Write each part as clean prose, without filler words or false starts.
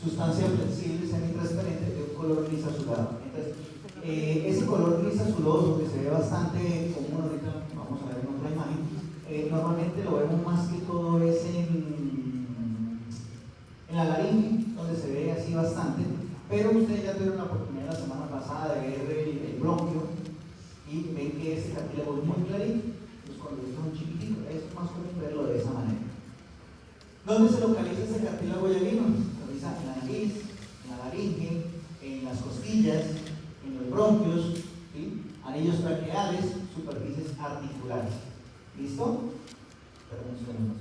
sustancia flexible semitransparente de un color gris azulado. Entonces, ese color gris azuloso que se ve bastante común ahorita, vamos a ver en otra imagen, normalmente lo vemos más que todo es en la laringe, donde se ve así bastante, pero ustedes ya tuvieron la oportunidad la semana pasada de ver el bronquio y ven que ese cartílago es muy clarito, los condritos son chiquititos, es más común verlo de esa manera. ¿Dónde se localiza ese cartílago goyalino? Se localiza en la nariz, en la laringe, en las costillas, en los bronquios, ¿sí? Anillos traqueales, superficies articulares. ¿Listo? Perdón, un segundo.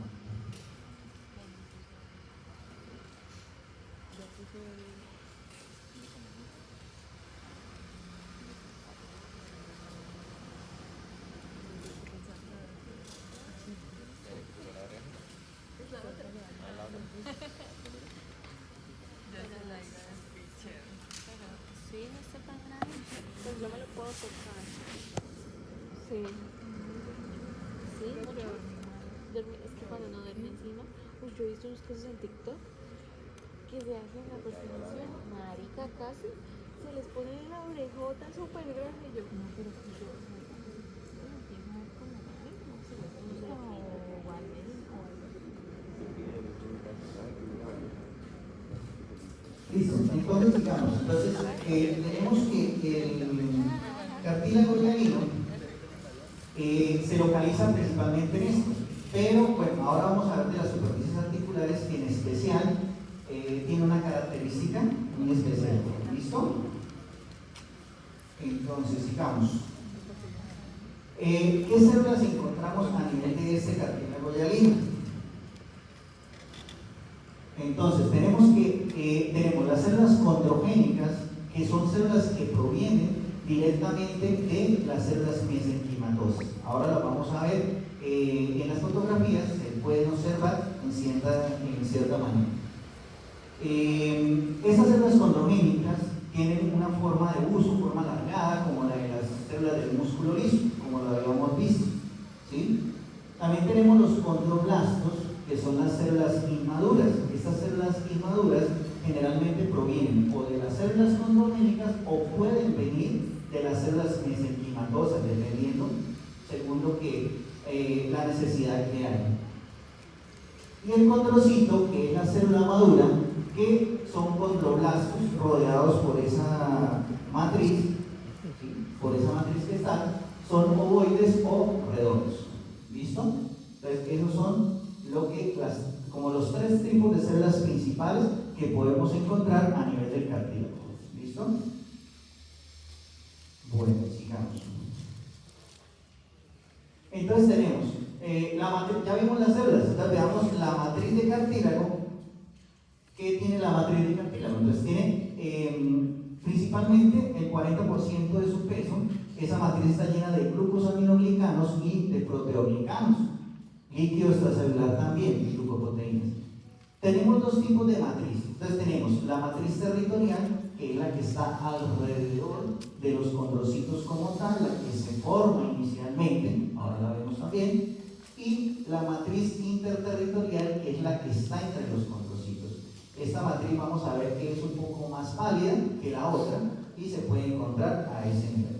Sí, no está tan grande. Pues yo me lo puedo tocar. Sí. Sí, mucho. Es que cuando no duerme encima, pues yo he visto unos casos en TikTok que se hacen la perforación, marica, casi se les pone la orejota súper grande. Y yo, no, pero que yo, bueno, empieza a ver como no se ve como se o al menos o algo. Listo, entonces digamos, tenemos que el cartílago goyalino se localiza principalmente en esto, pero bueno, ahora vamos a ver de las superficies articulares que en especial tiene una característica muy especial. ¿Listo? Entonces, digamos, ¿qué células encontramos a nivel de este cartílago goyalino? Entonces, tenemos las células condrogénicas, que son células que provienen directamente de las células mesenquimatosas. Ahora lo vamos a ver en las fotografías, se pueden observar en cierta manera. Estas células condrogénicas tienen una forma de uso, forma alargada, como la de las células del músculo liso, como lo habíamos visto, ¿sí? También tenemos los condroblastos, que son las células inmaduras. Estas células inmaduras generalmente provienen o de las células condrogénicas o pueden venir de las células mesenquimatosas, dependiendo según la necesidad que hay. Y el condrocito, que es la célula madura, que son condroblastos rodeados por esa matriz, ¿sí? Por esa matriz que está, son ovoides o redondos. ¿Listo? Entonces, esos son como los tres tipos de células principales que podemos encontrar a nivel del cartílago. ¿Listo? Bueno, sigamos. Entonces tenemos ya vimos las células, entonces veamos la matriz de cartílago. ¿Qué tiene la matriz de cartílago? Entonces tiene principalmente el 40% de su peso. Esa matriz está llena de glucosaminoglicanos y de proteoglicanos, líquido extracelular también, glucoproteínas. Tenemos dos tipos de matriz. Entonces tenemos la matriz territorial, que es la que está alrededor de los condrocitos como tal, la que se forma inicialmente, ahora la vemos también, y la matriz interterritorial, que es la que está entre los condrocitos. Esta matriz vamos a ver que es un poco más pálida que la otra y se puede encontrar a ese nivel.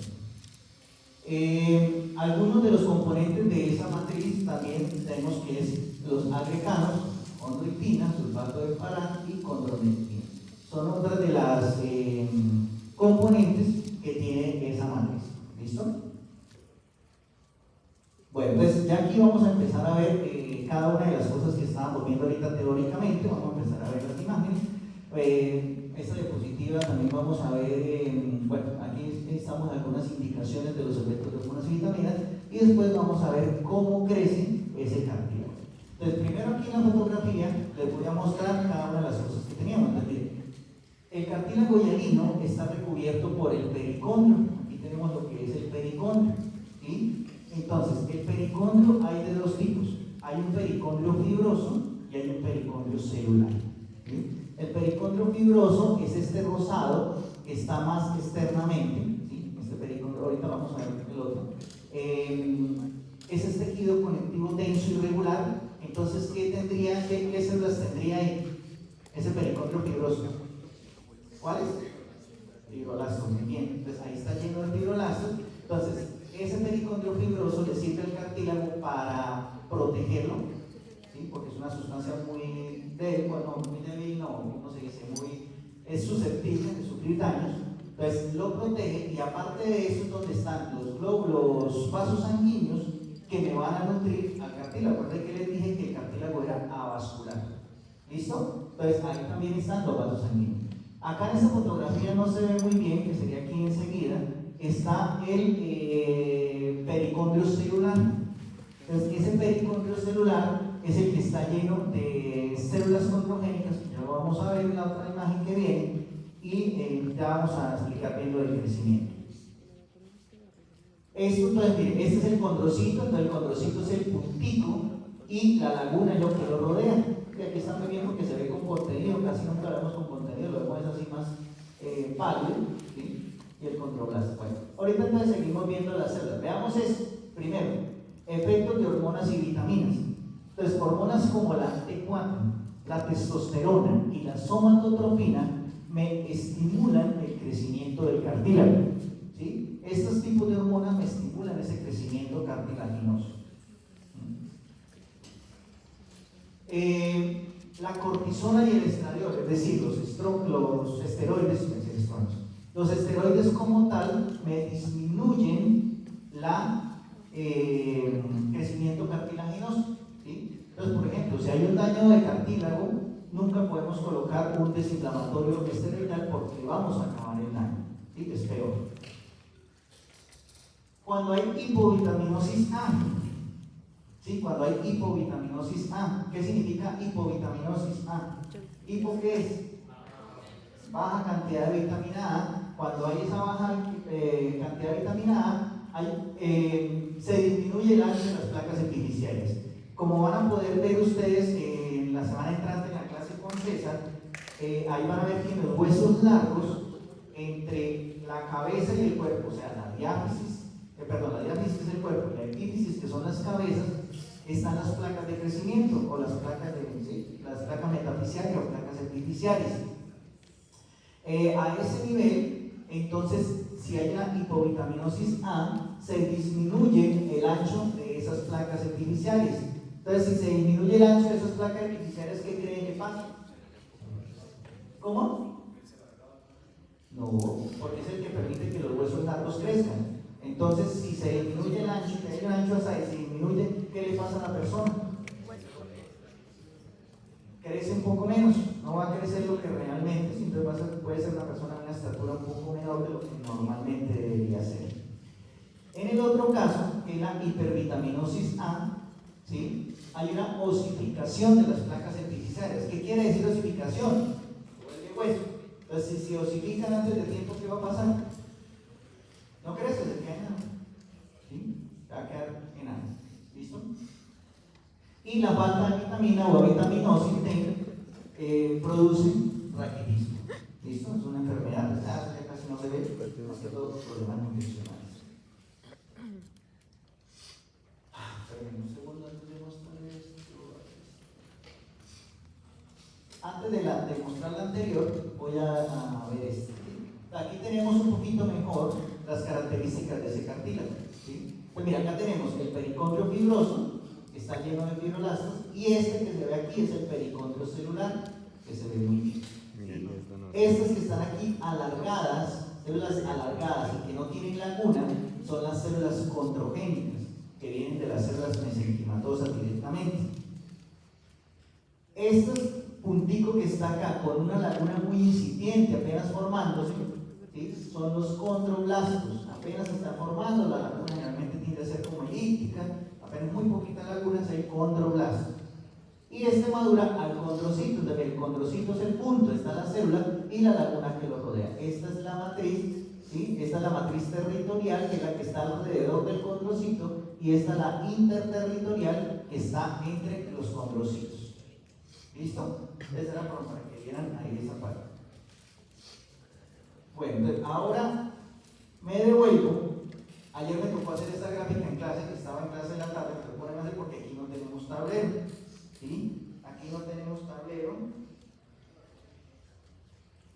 Algunos de los componentes de esa matriz también tenemos que es los agreganos, condroitina, sulfato de parán y condroitina. Son otras de las componentes que tiene esa matriz. ¿Listo? Bueno, pues ya aquí vamos a empezar a ver cada una de las cosas que estábamos viendo ahorita teóricamente. Vamos a empezar a ver las imágenes. Esta diapositiva también vamos a ver, bueno, aquí estamos algunas indicaciones de los efectos de hormonas y vitaminas y después vamos a ver cómo crece ese cartílago. Entonces, primero aquí en la fotografía les voy a mostrar cada una de las cosas que teníamos. El cartílago goyalino está recubierto por el pericondrio. Aquí tenemos lo que es el pericondrio, ¿sí? Entonces, el pericondrio hay de dos tipos. Hay un pericondrio fibroso y hay un pericondrio celular, ¿sí? El pericondrio fibroso es este rosado que está más externamente, ¿sí? Este pericondrio, ahorita vamos a ver el otro. Es este tejido conectivo denso y regular. Entonces, ¿qué células tendría ahí? Ese pericondrio fibroso. ¿Cuál es? Fibroblastos, muy bien. Entonces ahí está lleno de fibroblastos. Entonces, ese pericondrio fibroso le sirve al cartílago para protegerlo, ¿sí? Porque es una sustancia muy débil, bueno, muy débil, no se dice, es susceptible de sufrir daños. Entonces lo protege, y aparte de eso es donde están los vasos sanguíneos que me van a nutrir al cartílago. Recuerden que les dije que el cartílago era avascular. ¿Listo? Entonces ahí también están los vasos sanguíneos. Acá en esta fotografía no se ve muy bien, que sería aquí enseguida, está el pericondrio celular. Entonces ese pericondrio celular es el que está lleno de células condrogénicas, que ya lo vamos a ver en la otra imagen que viene, y ya vamos a explicar bien lo del crecimiento. Esto, entonces, miren, este es el condrocito. Entonces el condrocito es el puntico y la laguna es lo que lo rodea. Y aquí están muy bien porque se ve con contenido, casi nunca lo vemos con contenido, lo vemos así más pálido, ¿sí? Y el condroblasto. Bueno, ahorita entonces seguimos viendo las células. Veamos esto. Primero, efectos de hormonas y vitaminas. Entonces, hormonas como la T4, la testosterona y la somatotropina me estimulan el crecimiento del cartílago, ¿sí? Estos tipos de hormonas me estimulan ese crecimiento cartilaginoso. La cortisona y el estradiol, es decir, los esteroides, los esteroides como tal me disminuyen el crecimiento cartilaginoso, ¿sí? Entonces, por ejemplo, si hay un daño de cartílago, nunca podemos colocar un desinflamatorio esteroidal porque vamos a acabar el daño, ¿sí? Es peor. Cuando hay hipovitaminosis A, ¿sí? Cuando hay hipovitaminosis A, ¿qué significa hipovitaminosis A? ¿Hipo qué es? Baja cantidad de vitamina A. Cuando hay esa baja cantidad de vitamina A, se disminuye el ancho de las placas epifisiales. Como van a poder ver ustedes en la semana entrante en la clase con César, ahí van a ver que en los huesos largos, entre la cabeza y el cuerpo, o sea, la diáfisis es el cuerpo, y la epífisis, que son las cabezas, están las placas de crecimiento, o las placas metafisiarias o placas epifisiares. A ese nivel, entonces, si hay una hipovitaminosis A, se disminuye el ancho de esas placas epifisiares. Entonces, si se disminuye el ancho de esas placas epifisiares, ¿qué creen que pasa? ¿Cómo? No, porque es el que permite que los huesos largos crezcan. Entonces, si se disminuye el ancho, si hay un ancho hasta ahí, se disminuye, ¿qué le pasa a la persona? Crece un poco menos, no va a crecer lo que realmente, entonces puede ser una persona de una estatura un poco menor de lo que normalmente debería ser. En el otro caso, en la hipervitaminosis A, ¿sí? Hay una osificación de las placas epifisiarias. ¿Qué quiere decir osificación? Vuelve hueso. Entonces, si se osifican antes de tiempo, ¿qué va a pasar? No crece, se queda enano, ¿sí? Se va a quedar enano. ¿Listo? Y la falta de vitamina o vitaminosis produce raquitismo. ¿Listo? Es una enfermedad, ya casi no se ve, más que todo problemas nutricionales. Esperen un segundo antes de mostrar esto. Antes de mostrar la anterior, voy a ver esto. Aquí tenemos un poquito mejor las características de ese cartílago, ¿sí? Pues mira, acá tenemos el pericondrio fibroso, que está lleno de fibroblastos, y este que se ve aquí es el pericondrio celular, que se ve muy bien, ¿sí? Estas que están aquí alargadas, células alargadas y que no tienen laguna, son las células condrogénicas, que vienen de las células mesenquimatosas directamente. Este puntico que está acá con una laguna muy incipiente, apenas formándose, ¿sí? Son los condroblastos, apenas se está formando, la laguna generalmente tiende a ser como elíptica, apenas muy poquita laguna, es el condroblasto. Y este madura al condrocito, entonces el condrocito es el punto, está la célula y la laguna que lo rodea. Esta es la matriz, ¿sí? Esta es la matriz territorial, que es la que está alrededor del condrocito, y esta es la interterritorial, que está entre los condrocitos. ¿Listo? Esa era para que vieran ahí esa parte. Bueno, entonces ahora me devuelvo. Ayer me tocó hacer esta gráfica en clase, que estaba en clase en la tarde, pero podemos hacer porque aquí no tenemos tablero, ¿sí? Aquí no tenemos tablero.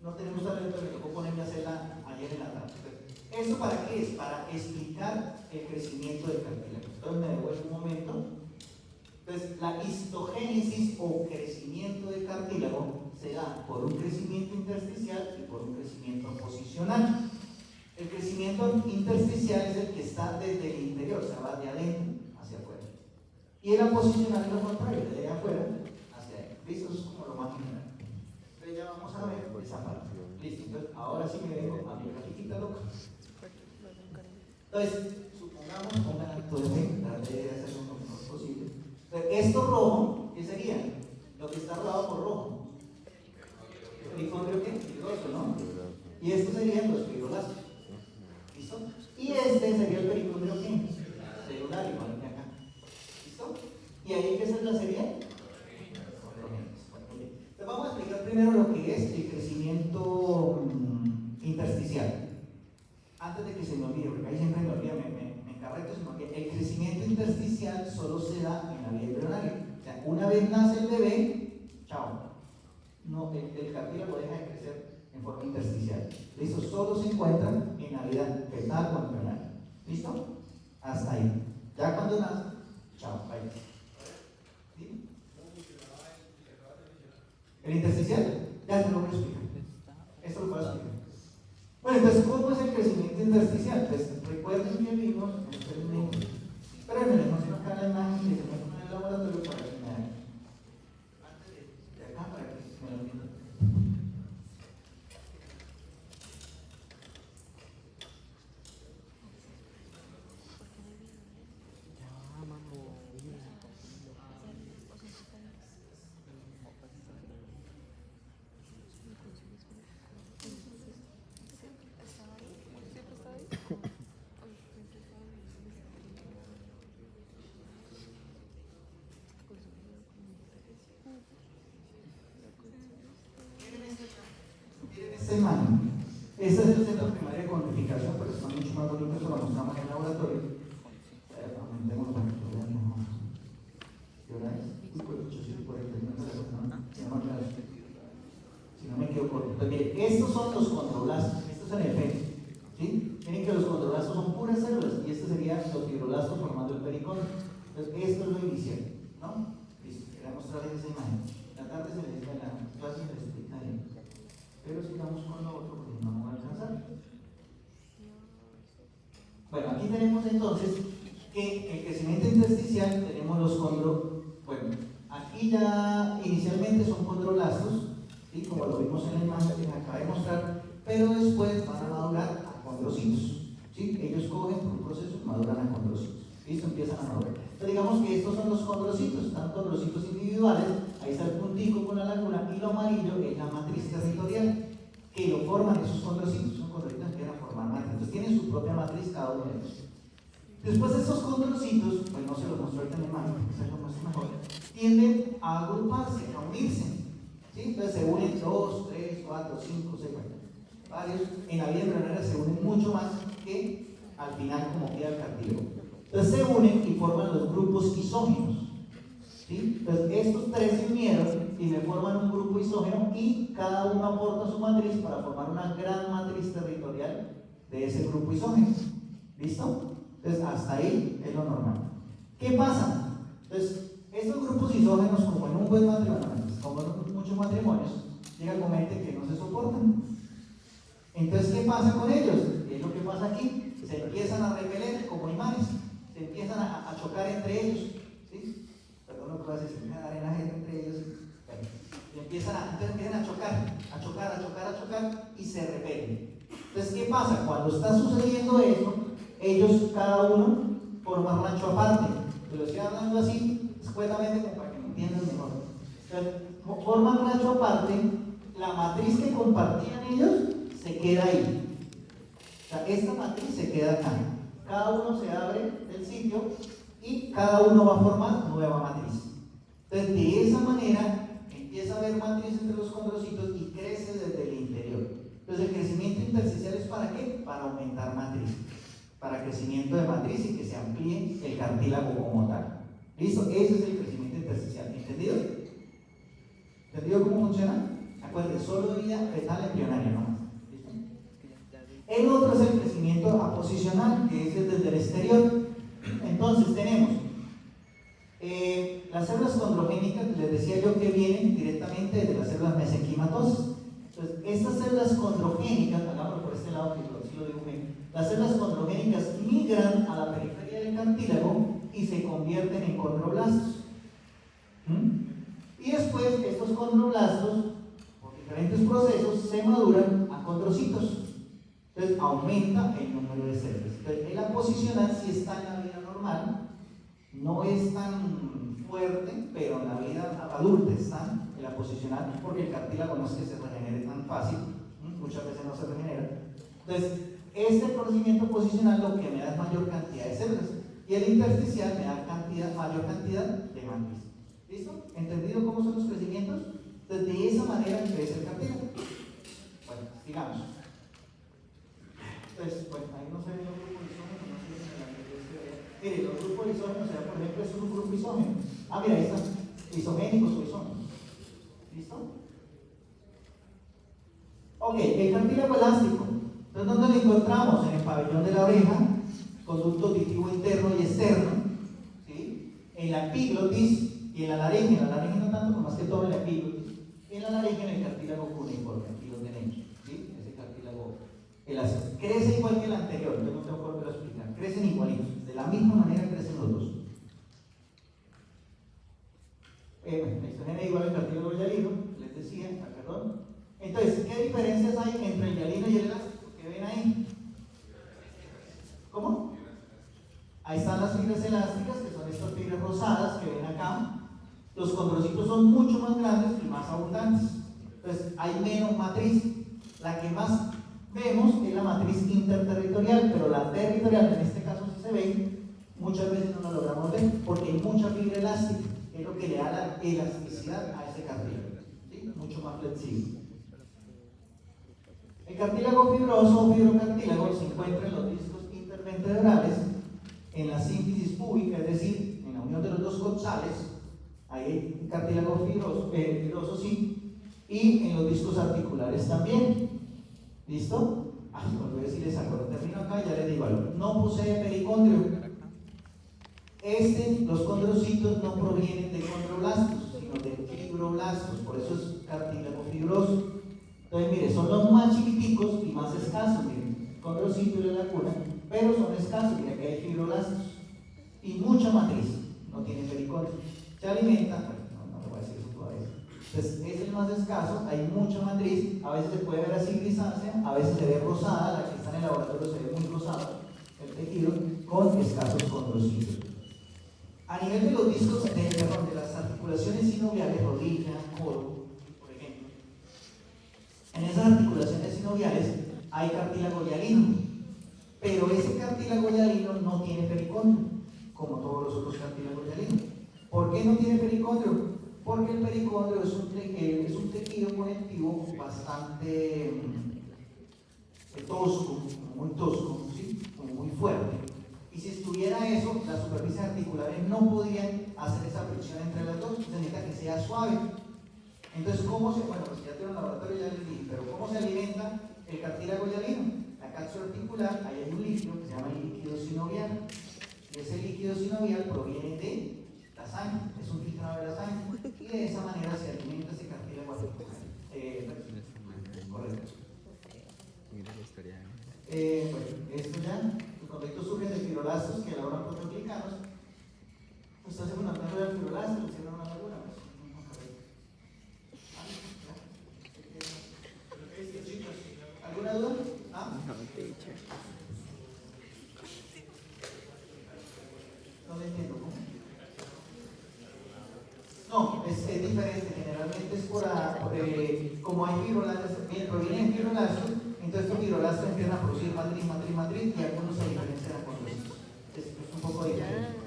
No tenemos talento, me tocó ponerme a hacerla ayer en la tarde. ¿Esto para qué es? Para explicar el crecimiento del cartílago. Entonces me devuelvo un momento. Entonces, la histogénesis o crecimiento del cartílago se da por un crecimiento intersticial y por un crecimiento posicional. El crecimiento intersticial es el que está desde el interior, o sea, va de adentro hacia afuera. Y el posicional es lo contrario, de afuera hacia adentro. ¿Listo? Eso es como lo más general. Entonces ya vamos a ver esa parte. Listo, entonces ahora sí me vengo a mi grafiquita loca. Entonces, supongamos, pongan todo de tratar de hacerlo lo mejor posible. Esto rojo, ¿qué sería? Lo que está rodado por rojo. Pericondrio, ¿qué? Fibroso, ¿no? Y estos serían los fibroblastos. ¿Listo? Y este sería el pericondrio, ¿qué? Celular, igual que acá. ¿Listo? ¿Y ahí qué célula sería? Entonces vamos a explicar primero lo que es el crecimiento intersticial. Antes de que se me olvide, porque ahí siempre me olvida, me encarreto, se me olvida. El crecimiento intersticial solo se da en la vía embrionaria. O sea, una vez nace el bebé, chao. No, el cartílago deja de crecer en forma intersticial. ¿Listo? Solo se encuentra en la vida fetal o embrionaria. ¿Listo? Hasta ahí. Ya cuando nace, chao, bye. ¿Sí? El intersticial, ya te lo voy a explicar. Esto lo puedo explicar. Bueno, entonces, ¿cómo es el crecimiento intersticial? Pues recuerden que vimos pero tenemos acá la imagen que se muestra en el laboratorio para que me hagan. Antes de acá, para que me lo entiendan. Esta imagen, este es el centro primario de cuantificación, pero está mucho más bonito, eso lo mostramos en el laboratorio. Aumentemos para que lo vean mejor. ¿Qué hora es? 8:41, si no me quedo corto. Entonces, miren, estos son los condroblastos, estos son el efecto. ¿Sí? Miren que los condroblastos son puras células y estos serían los fibroblastos formando el pericondrio. Entonces, esto es lo inicial, ¿no? Listo, quería mostrarles esa imagen. La tarde se les da la clase y les explica bien. Pero sigamos con lo otro porque no vamos a alcanzar. Bueno, aquí tenemos entonces que el crecimiento intersticial tenemos los bueno, aquí ya inicialmente son condroblastos, ¿sí? Como lo vimos en la imagen que les acabé de mostrar, pero después van a madurar a condrocitos, ¿sí? Ellos cogen por un proceso y maduran a condrocitos. ¿Listo? Empiezan a madurar. Entonces digamos que estos son los condrocitos, están condrocitos individuales, ahí está el puntico con la laguna y lo amarillo es la matriz territorial, que lo forman esos condrocitos, son condrocitos que van a formar matriz, entonces tienen su propia matriz cada uno de ellos. Después estos condrocitos, pues no se los muestro ahorita en la imagen, se los muestro mejor, tienden a agruparse, a unirse, ¿sí? Entonces se unen 2, 3, 4, 5, 6, varios, en la vida embrionaria se unen mucho más que al final como queda el cartílago. Entonces se unen y forman los grupos isógenos, ¿sí? Entonces estos tres se unieron y me forman un grupo isógeno y cada uno aporta su matriz para formar una gran matriz territorial de ese grupo isógeno. ¿Listo? Entonces hasta ahí es lo normal. ¿Qué pasa? Entonces estos grupos isógenos, como en un buen matrimonio, como en muchos matrimonios, llega el momento en que no se soportan. Entonces, ¿qué pasa con ellos? Es lo que pasa aquí. Se empiezan a repeler como imanes, se empiezan a chocar entre ellos, ¿sí? Perdón lo que voy a decir, se empiezan a dar en la gente entre ellos. Bueno, y empiezan a chocar y se repelen. Entonces, ¿qué pasa? Cuando está sucediendo eso, ellos cada uno forman rancho aparte. Te lo estoy hablando así, escuetamente, como para que me entiendan mejor. Entonces, forman rancho aparte, la matriz que compartían ellos se queda ahí. O sea, esta matriz se queda acá. Cada uno se abre del sitio y cada uno va a formar nueva matriz. Entonces, de esa manera empieza a haber matriz entre los condrocitos y crece desde el interior. Entonces, el crecimiento intersticial es ¿para qué? Para aumentar matriz, para crecimiento de matriz y que se amplíe el cartílago como tal. ¿Listo? Ese es el crecimiento intersticial. ¿Entendido? ¿Entendido cómo funciona? Acuérdense, solo vía fetal embrionaria nomás. ¿Listo? El otro es el crecimiento aposicional, que es desde el exterior. Entonces tenemos las células condrogénicas, les decía yo que vienen directamente desde las células mesenquimatosas. Entonces, estas células condrogénicas, hagámoslo por este lado que así lo dibujé, las células condrogénicas migran a la periferia del cartílago y se convierten en condroblastos. Y después estos condroblastos, por diferentes procesos, se maduran a condrocitos. Entonces aumenta el número de células. Entonces, el aposicional sí está en la vida normal, no es tan fuerte, pero en la vida adulta está el aposicional, porque el cartílago no es que se regenere tan fácil, muchas veces no se regenera. Entonces, este procedimiento posicional lo que me da es mayor cantidad de células, y el intersticial me da mayor cantidad de matriz. ¿Listo? ¿Entendido cómo son los crecimientos? Entonces, de esa manera crece el cartílago. Bueno, sigamos. Entonces, bueno, ahí no se ven los grupos isógenos, no se ven en la anterior se veía. Mire, los grupos isógenos, o sea, por ejemplo, es un grupo isógeno. Ah, mira, ahí están, isogénicos o isógenos. ¿Listo? Ok, el cartílago elástico. Entonces, ¿dónde lo encontramos? En el pabellón de la oreja, conducto auditivo interno y externo, ¿sí? En la epiglotis y en la laringe no tanto, como más que todo en la epiglotis. En la laringe, en el cartílago cuneiforme, aquí lo tenemos, ¿sí? Ese cartílago elástico. Crece igual que el anterior, yo no tengo que volver a explicar. Crecen igualitos, de la misma manera crecen los dos. La histogenia igual al cartílago hialino, les decía, perdón. Entonces, ¿qué diferencias hay entre el hialino y el elástico? ¿Qué ven ahí? ¿Cómo? Ahí están las fibras elásticas, que son estas fibras rosadas que ven acá. Los condrocitos son mucho más grandes y más abundantes. Entonces, hay menos matriz. La que más vemos es la matriz interterritorial, pero la territorial, en este caso sí se ve, muchas veces no la logramos ver, porque hay mucha fibra elástica, que es lo que le da la elasticidad a ese cartílago, ¿sí? Mucho más flexible. El cartílago fibroso o fibrocartílago se encuentra en los discos intervertebrales, en la sínfisis púbica, es decir, en la unión de los dos coxales, ahí hay un cartílago fibroso sí, y en los discos articulares también. ¿Listo? Voy a decirles algo, termino acá y ya les digo algo. No posee pericondrio. Los condrocitos no provienen de condroblastos, sino de fibroblastos, por eso es cartílago fibroso. Entonces, mire, son los más chiquiticos y más escasos, miren, condrocito y la lacuna, pero son escasos, mira que hay fibroblastos y mucha matriz, no tiene pericondrio. Se alimenta, no te voy a decir eso todavía. Entonces, es el más escaso, hay mucha matriz, a veces se puede ver así grisácea, a veces se ve rosada, la que está en el laboratorio se ve muy rosada, el tejido, con escasos condrocitos. A nivel de los discos, de las articulaciones sinoviales, rodilla, codo, por ejemplo, en esas articulaciones sinoviales hay cartílago hialino, pero ese cartílago hialino no tiene pericondrio, como todos los otros cartílagos hialinos. ¿Por qué no tiene pericondrio? Porque el pericondrio es un tejido conectivo bastante tosco, muy tosco, ¿sí? Muy fuerte. Y si estuviera eso, las superficies articulares no podrían hacer esa fricción entre las dos, se necesita que sea suave. Entonces, ¿cómo se, bueno, pues ya tengo un laboratorio, ya les dije, pero ¿cómo se alimenta el cartílago hialino? La cápsula articular, ahí hay un líquido que se llama el líquido sinovial. Y ese líquido sinovial proviene de la sangre, es un filtrado de la sangre. Y de esa manera se alimenta ese cartílago articular. Correcto. Bueno, esto ya, los conductos surgen de fibroblastos que elaboran proteoglicanos. Usted hace una prueba de fibroblastos, le hicieron una laguna. ¿Alguna duda? ¿Ah? No, teacher. No le entiendo, ¿cómo? No, es diferente, generalmente es como hay fibroblastos, provienen de fibroblastos, entonces estos fibroblastos empiezan a producir matriz, y algunos se diferencian con los otros. Es un poco diferente.